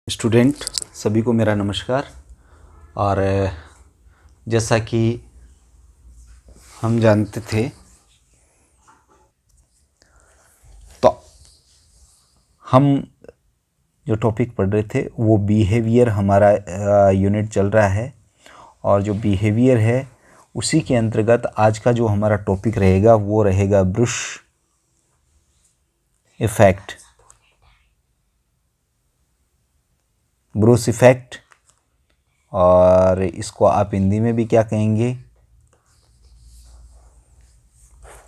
Student सभी को मेरा नमस्कार। और जैसा कि हम जानते थे तो हम जो टॉपिक पढ़ रहे थे वो बिहेवियर हमारा यूनिट चल रहा है, और जो बिहेवियर है उसी के अंतर्गत आज का जो हमारा टॉपिक रहेगा वो रहेगा ब्रुश इफ़ेक्ट। ब्रूस इफ़ेक्ट, और इसको आप हिंदी में भी क्या कहेंगे?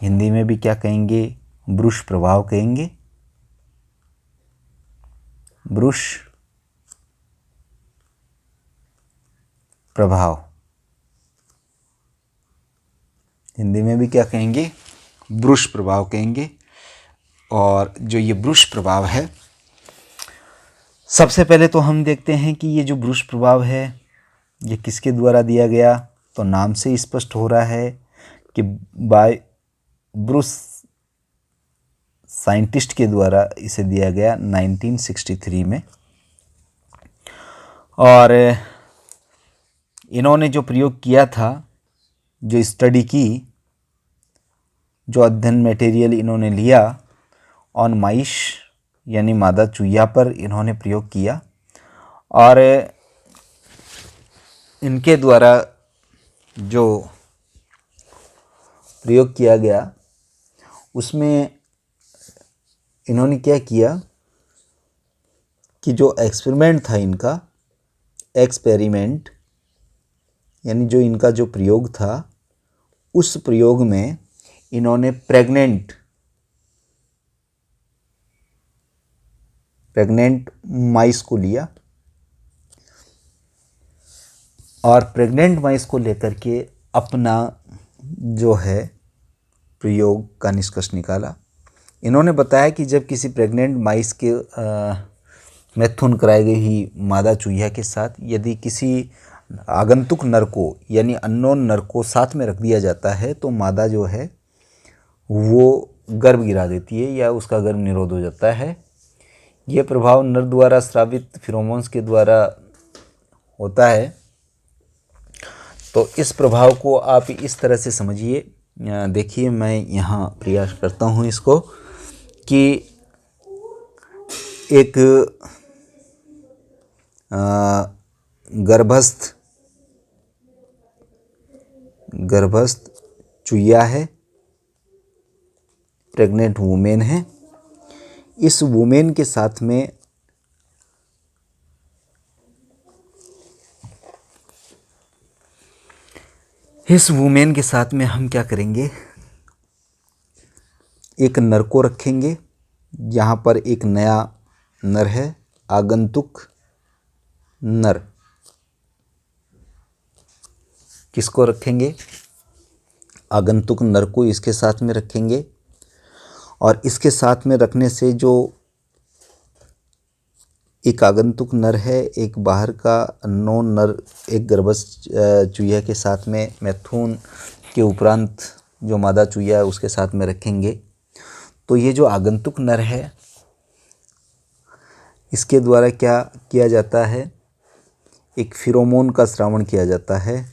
हिंदी में भी क्या कहेंगे? ब्रूश प्रभाव कहेंगे। ब्रूश प्रभाव हिंदी में भी क्या कहेंगे? ब्रूश प्रभाव कहेंगे। और जो ये ब्रूश प्रभाव है, सबसे पहले तो हम देखते हैं कि ये जो ब्रूश प्रभाव है ये किसके द्वारा दिया गया। तो नाम से स्पष्ट हो रहा है कि बाय ब्रूस साइंटिस्ट के द्वारा इसे दिया गया 1963 में। और इन्होंने जो प्रयोग किया था, जो स्टडी की, जो अध्ययन मटेरियल इन्होंने लिया ऑन माइश यानी मादा चूहिया पर इन्होंने प्रयोग किया, और इनके द्वारा जो प्रयोग किया गया उसमें इन्होंने क्या किया कि जो एक्सपेरिमेंट था इनका, एक्सपेरिमेंट यानी जो इनका जो प्रयोग था, उस प्रयोग में इन्होंने प्रेग्नेंट माइस को लिया, और प्रेग्नेंट माइस को लेकर के अपना जो है प्रयोग का निष्कर्ष निकाला। इन्होंने बताया कि जब किसी प्रेग्नेंट माइस के मैथुन कराई गई ही मादा चूहिया के साथ यदि किसी आगंतुक नर को यानी अननोन नर को साथ में रख दिया जाता है तो मादा जो है वो गर्भ गिरा देती है या उसका गर्भ निरोध हो जाता है। ये प्रभाव नर द्वारा स्रावित फिरोमोन्स के द्वारा होता है। तो इस प्रभाव को आप इस तरह से समझिए। देखिए, मैं यहाँ प्रयास करता हूँ इसको कि एक गर्भस्थ चूहिया है, प्रेग्नेंट वुमेन है। इस वुमेन के साथ में हम क्या करेंगे? एक नर को रखेंगे। यहाँ पर एक नया नर है, आगंतुक नर। किसको रखेंगे? आगंतुक नर को इसके साथ में रखेंगे, और इसके साथ में रखने से जो एक आगंतुक नर है, एक बाहर का अननोन नर एक गर्भस्थ चूहिया के साथ में मैथुन के उपरांत जो मादा चूहिया है उसके साथ में रखेंगे। तो ये जो आगंतुक नर है इसके द्वारा क्या किया जाता है? एक फिरोमोन का स्रावण किया जाता है।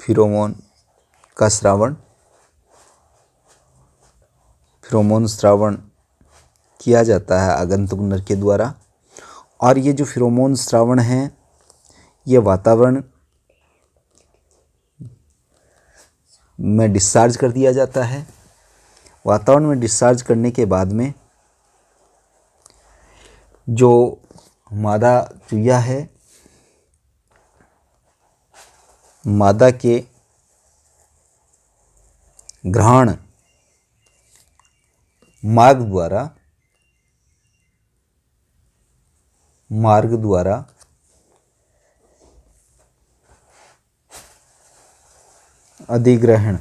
फिरोमोन स्रावण किया जाता है आगंतुक नर के द्वारा। और ये जो फिरोमोन स्रावण है ये वातावरण में डिस्चार्ज कर दिया जाता है। वातावरण में डिस्चार्ज करने के बाद में जो मादा चूहिया है, मादा के ग्रहण मार्ग द्वारा अधिग्रहण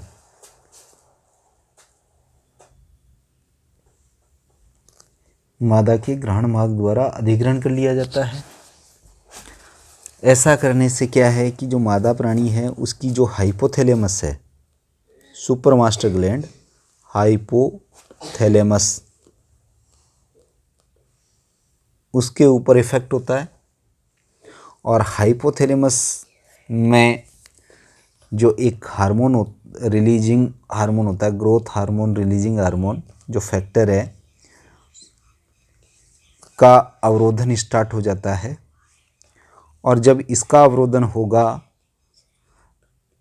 मादा के ग्रहण मार्ग द्वारा अधिग्रहण कर लिया जाता है। ऐसा करने से क्या है कि जो मादा प्राणी है उसकी जो हाइपोथैलेमस है, सुपर मास्टर ग्लैंड, हाइपोथैलेमस उसके ऊपर इफ़ेक्ट होता है। और हाइपोथैलेमस में जो एक रिलीजिंग हार्मोन होता है, ग्रोथ हार्मोन, रिलीजिंग हार्मोन जो फैक्टर है, का अवरोधन स्टार्ट हो जाता है। और जब इसका अवरोधन होगा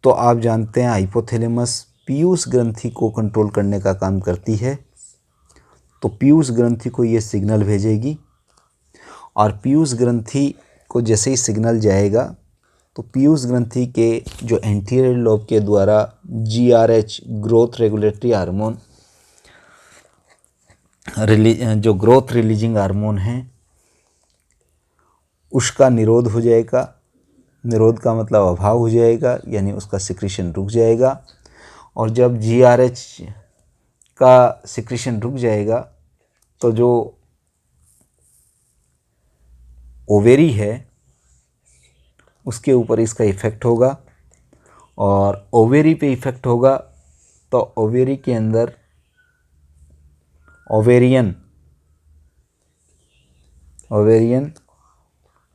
तो आप जानते हैं हाइपोथैलेमस पीयूष ग्रंथि को कंट्रोल करने का काम करती है। तो पीयूष ग्रंथि को ये सिग्नल भेजेगी और पीयूष ग्रंथि को जैसे ही सिग्नल जाएगा तो पीयूष ग्रंथि के जो एंटीरियर लोब के द्वारा GRH, ग्रोथ रेगुलेटरी हार्मोन, जो ग्रोथ रिलीजिंग हार्मोन है, उसका निरोध हो जाएगा। निरोध का मतलब अभाव हो जाएगा, यानी उसका सिक्रीशन रुक जाएगा। और जब GRH का सिक्रीशन रुक जाएगा तो जो ओवेरी है उसके ऊपर इसका इफ़ेक्ट होगा। और ओवेरी पे इफ़ेक्ट होगा तो ओवेरी के अंदर ओवेरियन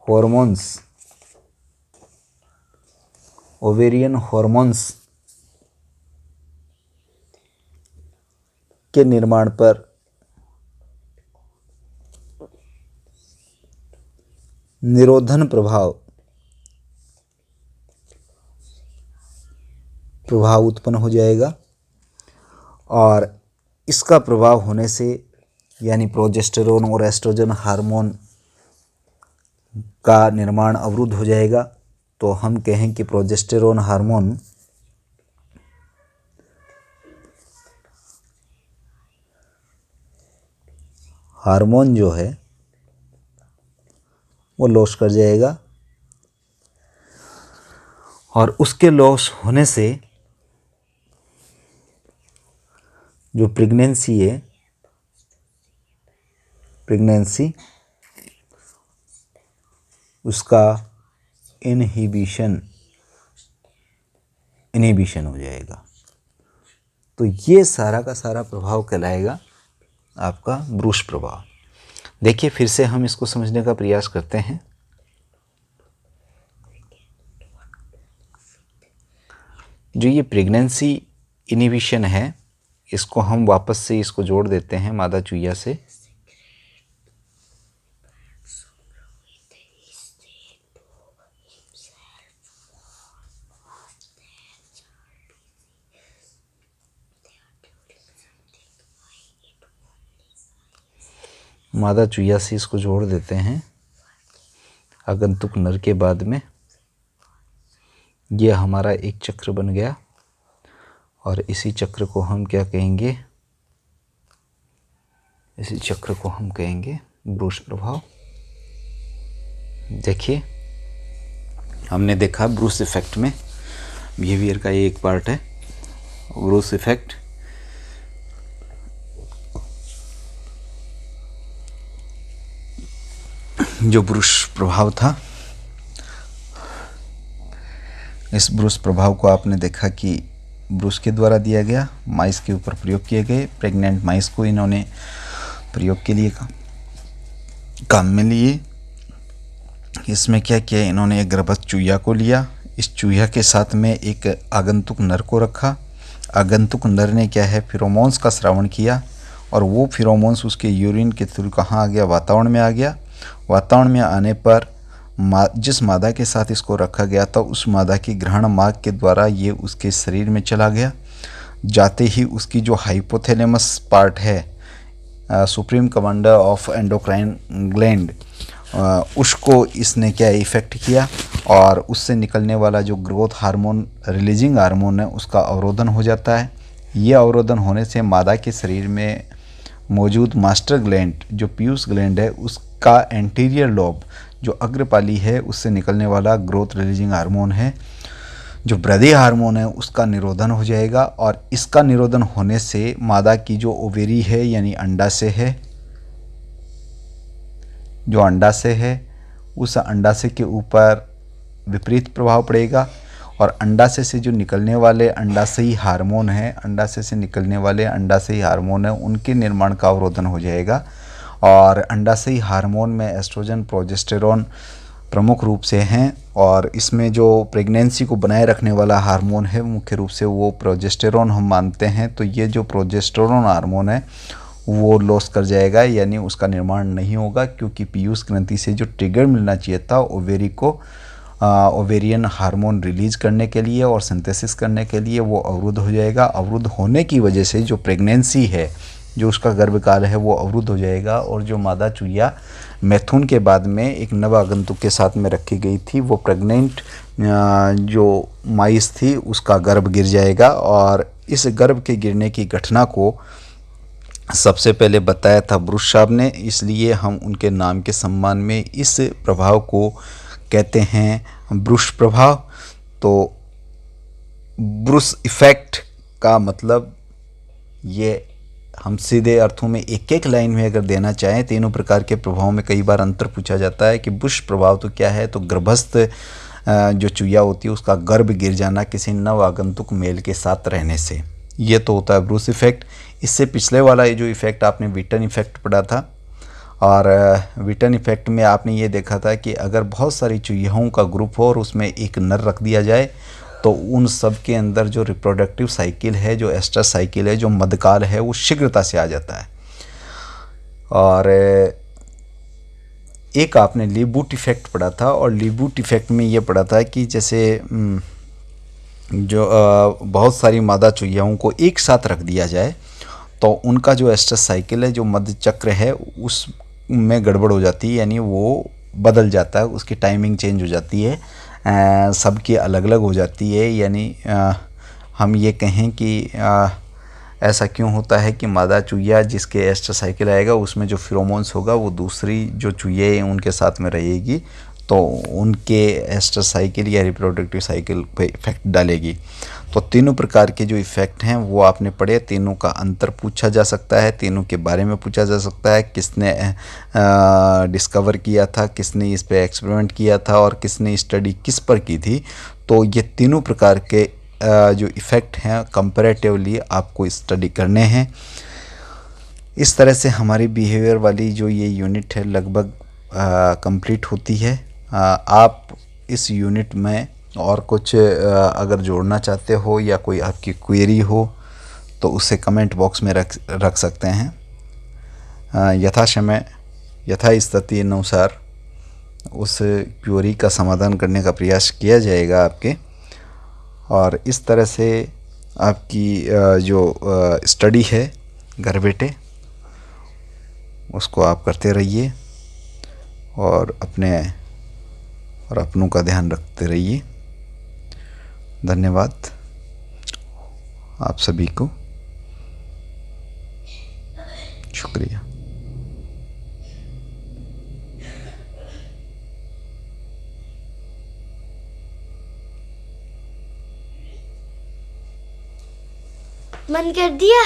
हॉर्मोन्स के निर्माण पर निरोधन प्रभाव उत्पन्न हो जाएगा। और इसका प्रभाव होने से, यानी प्रोजेस्टेरोन और एस्ट्रोजन हार्मोन का निर्माण अवरुद्ध हो जाएगा। तो हम कहें कि प्रोजेस्टेरोन हार्मोन जो है वो लॉस कर जाएगा। और उसके लॉस होने से जो प्रेगनेंसी उसका इनहिबिशन हो जाएगा। तो ये सारा का सारा प्रभाव कहलाएगा आपका ब्रूस प्रभाव। देखिए फिर से हम इसको समझने का प्रयास करते हैं। जो ये प्रेगनेंसी इनहिबिशन है, इसको हम वापस से इसको जोड़ देते हैं मादा चूहिया से। मादा चूहिया से इसको जोड़ देते हैं आगंतुक नर के बाद में। यह हमारा एक चक्र बन गया और इसी चक्र को हम क्या कहेंगे? इसी चक्र को हम कहेंगे ब्रूस प्रभाव। देखिए हमने देखा ब्रूस इफेक्ट में बिहेवियर का ये एक पार्ट है, ब्रूस इफेक्ट। जो ब्रूस प्रभाव था, इस ब्रूस प्रभाव को आपने देखा कि ब्रूस के द्वारा दिया गया, माइस के ऊपर प्रयोग किए गए। प्रेग्नेंट माइस को इन्होंने प्रयोग के लिए काम में लिए। इसमें क्या किया, इन्होंने एक गर्भस्थ चूहिया को लिया। इस चूहिया के साथ में एक आगंतुक नर को रखा। आगंतुक नर ने क्या है, फिरोमोन्स का श्रावण किया और वो फिरोमोन्स उसके यूरिन के थ्रू कहाँ आ गया? वातावरण में आ गया। वातावरण में आने पर जिस मादा के साथ इसको रखा गया था उस मादा की ग्रहण मार्ग के द्वारा ये उसके शरीर में चला गया। जाते ही उसकी जो हाइपोथैलेमस पार्ट है, supreme commander of endocrine gland, उसको इसने क्या इफ़ेक्ट किया और उससे निकलने वाला जो ग्रोथ हार्मोन, रिलीजिंग हार्मोन है, उसका अवरोधन हो जाता है। ये अवरोधन होने से मादा के शरीर में मौजूद मास्टर ग्लैंड जो पीयूष ग्लैंड है, उसका एंटीरियर लोब जो अग्रपाली है, उससे निकलने वाला ग्रोथ रिलीजिंग हार्मोन है, जो वृद्धि हार्मोन है, उसका निरोधन हो जाएगा। और इसका निरोधन होने से मादा की जो ओवेरी है, यानी अंडाशय है, जो अंडाशय है, उस अंडाशय के ऊपर विपरीत प्रभाव पड़ेगा। और अंडाशय से जो निकलने वाले अंडाशयी हार्मोन है, अंडाशय से निकलने वाले अंडाशयी हार्मोन है, उनके निर्माण का अवरोधन हो जाएगा। और अंडाशयी हार्मोन में एस्ट्रोजन प्रोजेस्टेरॉन प्रमुख रूप से हैं, और इसमें जो प्रेगनेंसी को बनाए रखने वाला हार्मोन है मुख्य रूप से वो प्रोजेस्टेरॉन हम मानते हैं। तो ये जो प्रोजेस्टेरॉन हार्मोन है वो लॉस कर जाएगा, यानी उसका निर्माण नहीं होगा, क्योंकि पीयूष ग्रंथि से जो ट्रिगर मिलना चाहिए था ओवेरी को ओवेरियन हार्मोन रिलीज करने के लिए और सिंथेसिस करने के लिए, वो अवरुद्ध हो जाएगा। अवरुद्ध होने की वजह से जो प्रेगनेंसी है, जो उसका गर्भकाल है, वो अवरुद्ध हो जाएगा, और जो मादा चूहिया मैथुन के बाद में एक नव आगंतुक के साथ में रखी गई थी, वो प्रेग्नेंट जो माइस थी उसका गर्भ गिर जाएगा। और इस गर्भ के गिरने की घटना को सबसे पहले बताया था ब्रुश साहब ने, इसलिए हम उनके नाम के सम्मान में इस प्रभाव को कहते हैं ब्रुश प्रभाव। तो ब्रुश इफ़ेक्ट का मतलब ये हम सीधे अर्थों में एक एक लाइन में अगर देना चाहें, तीनों प्रकार के प्रभावों में कई बार अंतर पूछा जाता है कि ब्रुश प्रभाव तो क्या है। तो गर्भस्थ जो चूहिया होती है उसका गर्भ गिर जाना किसी नव आगंतुक मेल के साथ रहने से, ये तो होता है ब्रुश इफ़ेक्ट। इससे पिछले वाला ये जो इफ़ेक्ट आपने विटन इफ़ेक्ट पढ़ा था, और विटन इफ़ेक्ट में आपने ये देखा था कि अगर बहुत सारी चूहियाओं का ग्रुप हो और उसमें एक नर रख दिया जाए, तो उन सब के अंदर जो रिप्रोडक्टिव साइकिल है, जो एस्ट्रस साइकिल है, जो मध्यकाल है, वो शीघ्रता से आ जाता है। और एक आपने लीबूट इफ़ेक्ट पढ़ा था, और लीबूट इफ़ेक्ट में ये पढ़ा था कि जैसे जो बहुत सारी मादा चूहियाओं को एक साथ रख दिया जाए, तो उनका जो एस्ट्रस साइकिल है, जो मध्य चक्र है, उसमें गड़बड़ हो जाती है, यानी वो बदल जाता है, उसकी टाइमिंग चेंज हो जाती है, सबकी अलग अलग हो जाती है। यानी हम ये कहें कि ऐसा क्यों होता है कि मादा चूहिया जिसके एस्ट्रस साइकिल आएगा उसमें जो फिरोमोन्स होगा वो दूसरी जो चूहिया हैं उनके साथ में रहेगी, तो उनके एस्ट्रस साइकिल या रिप्रोडक्टिव साइकिल पे इफ़ेक्ट डालेगी। तो तीनों प्रकार के जो इफ़ेक्ट हैं वो आपने पढ़े, तीनों का अंतर पूछा जा सकता है, तीनों के बारे में पूछा जा सकता है, किसने डिस्कवर किया था, किसने इस पे एक्सपेरिमेंट किया था, और किसने स्टडी किस पर की थी। तो ये तीनों प्रकार के जो इफ़ेक्ट हैं कंपैरेटिवली आपको स्टडी करने हैं। इस तरह से हमारी बिहेवियर वाली जो ये यूनिट है लगभग कंप्लीट होती है। आप इस यूनिट में और कुछ अगर जोड़ना चाहते हो या कोई आपकी क्वेरी हो तो उसे कमेंट बॉक्स में रख सकते हैं। यथासमय यथा स्थिति अनुसार उस क्वेरी का समाधान करने का प्रयास किया जाएगा आपके। और इस तरह से आपकी जो स्टडी है घर बैठे उसको आप करते रहिए, और अपने और अपनों का ध्यान रखते रहिए। धन्यवाद आप सभी को, शुक्रिया। मन कर दिया।